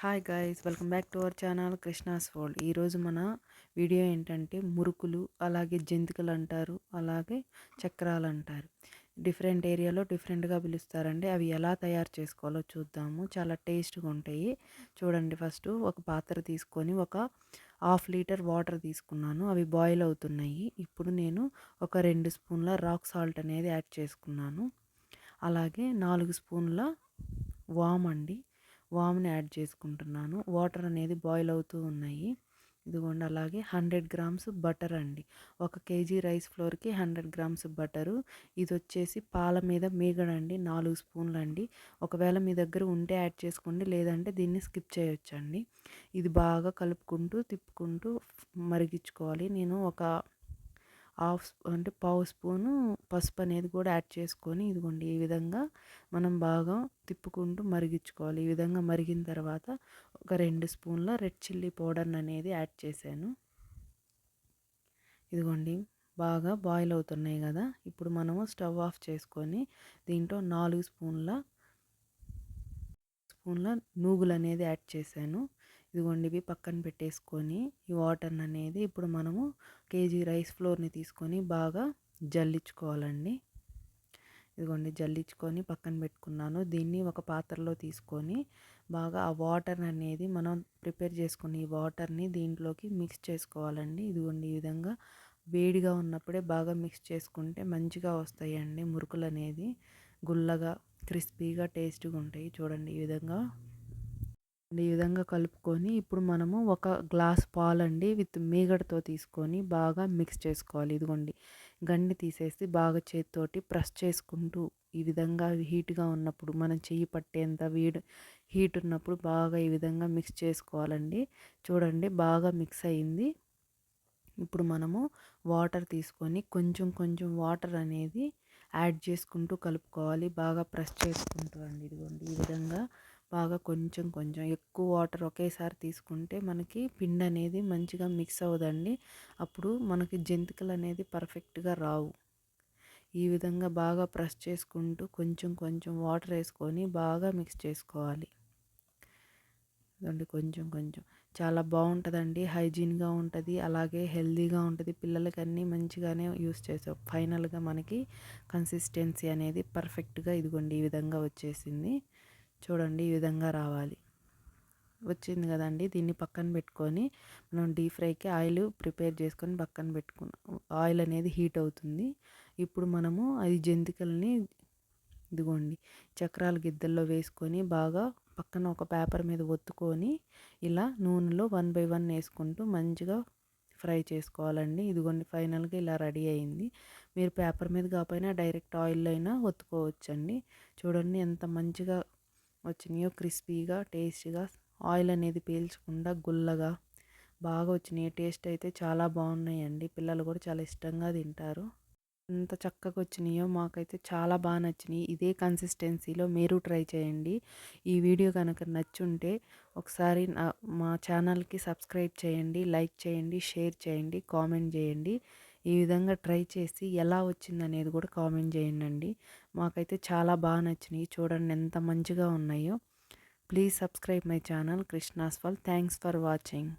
Hi guys, welcome back to our channel Krishna's world. ఈరోజు మన video ఏంటంటే మురుకులు, అలాగే జంతికలు అంటారు, అలాగే చక్రాలు అంటారు. డిఫరెంట్ ఏరియాలో డిఫరెంట్గా పిలుస్తారండి. అవి ఎలా తయారు చేసుకోవాలో చూద్దాము. చాలా టేస్ట్గా ఉంటాయి. చూడండి, ఫస్ట్ ఒక పాత్ర తీసుకొని ఒక 1/2 లీటర్ వాటర్ తీసుకున్నాను. అవి బాయిల్ అవుతున్నాయి. ఇప్పుడు నేను ఒక 2 స్పూన్ల రాక్ సాల్ట్ అనేది యాడ్ చేసుకున్నాను. అలాగే 4 స్పూన్ల వామ్ అండి, వామ్ని యాడ్ చేసుకుంటున్నాను. వాటర్ అనేది బాయిల్ అవుతూ ఉన్నాయి. ఇదిగోండి, అలాగే 100 గ్రామ్స్ బటర్ అండి. 1 కేజీ రైస్ ఫ్లోర్కి 100 గ్రామ్స్ బటరు. ఇది వచ్చేసి పాల మీద మీగడండి, 4 స్పూన్లు అండి. ఒకవేళ మీ దగ్గర ఉంటే యాడ్ చేసుకోండి, లేదంటే దీన్ని స్కిప్ చేయొచ్చండి. ఇది బాగా కలుపుకుంటూ తిప్పుకుంటూ మరిగించుకోవాలి. నేను ఒక పావు స్పూను పసుపు అనేది కూడా యాడ్ చేసుకొని, ఇదిగోండి ఈ విధంగా మనం బాగా తిప్పుకుంటూ మరిగించుకోవాలి. ఈ విధంగా మరిగిన తర్వాత ఒక 2 స్పూన్ల రెడ్ చిల్లీ పౌడర్ అనేది యాడ్ చేశాను. ఇదిగోండి, బాగా బాయిల్ అవుతున్నాయి కదా. ఇప్పుడు మనము స్టవ్ ఆఫ్ చేసుకొని దీంట్లో 4 స్పూన్ల నూగులు అనేది యాడ్ చేశాను. ఇదిగోండి, ఇవి పక్కన పెట్టేసుకొని ఈ వాటర్ అనేది ఇప్పుడు మనము కేజీ రైస్ ఫ్లోర్ని తీసుకొని బాగా జల్లించుకోవాలండి. ఇదిగోండి, జల్లించుకొని పక్కన పెట్టుకున్నాను. దీన్ని ఒక పాత్రలో తీసుకొని బాగా ఆ వాటర్ అనేది మనం ప్రిపేర్ చేసుకుని ఈ వాటర్ని దీంట్లోకి మిక్స్ చేసుకోవాలండి. ఇదిగోండి, ఈ విధంగా వేడిగా ఉన్నప్పుడే బాగా మిక్స్ చేసుకుంటే మంచిగా వస్తాయండి మురుకులు అనేది. గుల్లగా క్రిస్పీగా టేస్ట్గా ఉంటాయి. చూడండి, ఈ విధంగా కలుపుకొని ఇప్పుడు మనము ఒక గ్లాస్ పాలండి విత్ మీగడతో తీసుకొని బాగా మిక్స్ చేసుకోవాలి. ఇదిగోండి, గండి తీసేసి బాగా చేతితోటి ప్రెస్ చేసుకుంటూ ఈ విధంగా హీట్గా ఉన్నప్పుడు మనం చెయ్యి పట్టేంత హీట్ ఉన్నప్పుడు బాగా ఈ విధంగా మిక్స్ చేసుకోవాలండి. చూడండి, బాగా మిక్స్ అయింది. ఇప్పుడు మనము వాటర్ తీసుకొని కొంచెం కొంచెం వాటర్ అనేది యాడ్ చేసుకుంటూ కలుపుకోవాలి. బాగా ప్రెస్ చేసుకుంటూ అండి. ఇదిగోండి, ఈ విధంగా బాగా కొంచెం కొంచెం, ఎక్కువ వాటర్ ఒకేసారి తీసుకుంటే మనకి పిండి అనేది మంచిగా మిక్స్ అవ్వదండి. అప్పుడు మనకి జంతికలు అనేది పర్ఫెక్ట్గా రావు. ఈ విధంగా బాగా ప్రెస్ చేసుకుంటూ కొంచెం కొంచెం వాటర్ వేసుకొని బాగా మిక్స్ చేసుకోవాలి. ఇదండి, కొంచెం కొంచెం చాలా బాగుంటుందండి. హైజీన్గా ఉంటుంది, అలాగే హెల్తీగా ఉంటుంది. పిల్లలకి అన్నీ మంచిగానే యూస్ చేసాం. ఫైనల్గా మనకి కన్సిస్టెన్సీ అనేది పర్ఫెక్ట్గా ఇదిగోండి ఈ విధంగా వచ్చేసింది. చూడండి, ఈ విధంగా రావాలి. వచ్చింది కదండి. దీన్ని పక్కన పెట్టుకొని మనం డీప్ ఫ్రైకి ఆయిల్ ప్రిపేర్ చేసుకొని పక్కన పెట్టుకున్నాం. ఆయిల్ అనేది హీట్ అవుతుంది. ఇప్పుడు మనము అది జంతికల్ని ఇదిగోండి చక్రాల గిద్దల్లో వేసుకొని బాగా పక్కన ఒక పేపర్ మీద ఒత్తుకొని ఇలా నూనెలో 1 బై 1 వేసుకుంటూ మంచిగా ఫ్రై చేసుకోవాలండి. ఇదిగోండి, ఫైనల్గా ఇలా రెడీ అయింది. మీరు పేపర్ మీద కాకపోయినా డైరెక్ట్ ఆయిల్లో అయినా ఒత్తుకోవచ్చండి. చూడండి ఎంత మంచిగా వచ్చినాయో, క్రిస్పీగా టేస్టీగా, ఆయిల్ అనేది పీల్చకుండా గుల్లగా బాగా వచ్చినాయి. టేస్ట్ అయితే చాలా బాగున్నాయండి. పిల్లలు కూడా చాలా ఇష్టంగా తింటారు. ఎంత చక్కగా వచ్చినాయో, మాకైతే చాలా బాగా నచ్చినాయి. ఇదే కన్సిస్టెన్సీలో మీరు ట్రై చేయండి. ఈ వీడియో కనుక నచ్చుంటే ఒకసారి మా ఛానల్కి సబ్స్క్రైబ్ చేయండి, లైక్ చేయండి, షేర్ చేయండి, కామెంట్ చేయండి. ఈ విధంగా ట్రై చేసి ఎలా వచ్చిందనేది కూడా కామెంట్ చేయండి. మాకైతే చాలా బాగా నచ్చినాయి. చూడండి ఎంత మంచిగా ఉన్నాయో. Please subscribe my channel Krishna's world. Thanks for watching.